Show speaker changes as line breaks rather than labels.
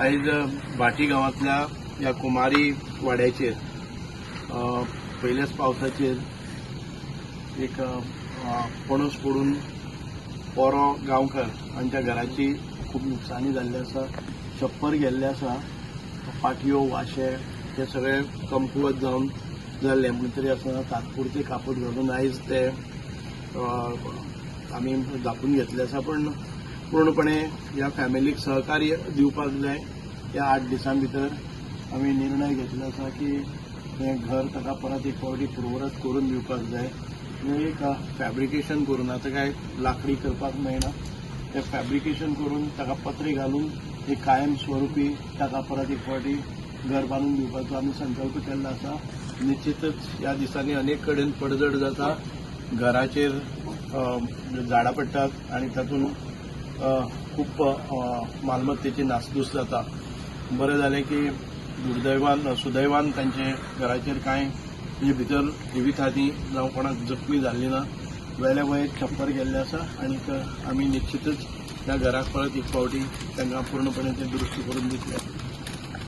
आयज भाटी गांवांतल्या ह्या कुमारी वाड्याचेर पयल्याच पावसाचेर एक पणस पडून पोरो गांवकार हांच्या घराची खूब नुकसानी जाल्ली आसा, छप्पर गेल्ले आसा, पाटयो वाशे हे सगळे कमकुवत जावन जाल्ले, पूण तरी आसतना तात्पुरते कापत घालून आयज ते आमी धापून घेतले आसा। पण पूर्णपणे ह्या फॅमिलीक सहकार्य दिवपाक जाय। या 8 दिसां भितर आमी निर्णय घेतलो आसा की हें घर ताका परत एक फावटी पुर्वरत करून दिवपाक जाय। एक फॅब्रिकेशन करून, आतां काय लाकडी करपाक मेळना, तें फॅब्रिकेशन करून ताका पत्रे घालून एक कायम स्वरुपी ताका परत एक फावटी घर बांदून दिवपाचो आमी संकल्प केल्लो आसा। निश्चितच ह्या दिसांनी अनेक कडेन पडझड जाता, घराचेर झाडां पडटात आनी तातूंत खूब मालमत्तेची नासधूस जाता। बरें जालें की सुदैवान तांचे घराचेर कांय म्हणजे भितर जिवीतहानी जावं कोणाक जखमी जाल्ली ना। वेले वयर छप्पर गेल्लें आसा आनी आमी निश्चितच ह्या घराक परत एक फावटी तांकां पूर्णपणे ते दुरुस्ती करून दितले।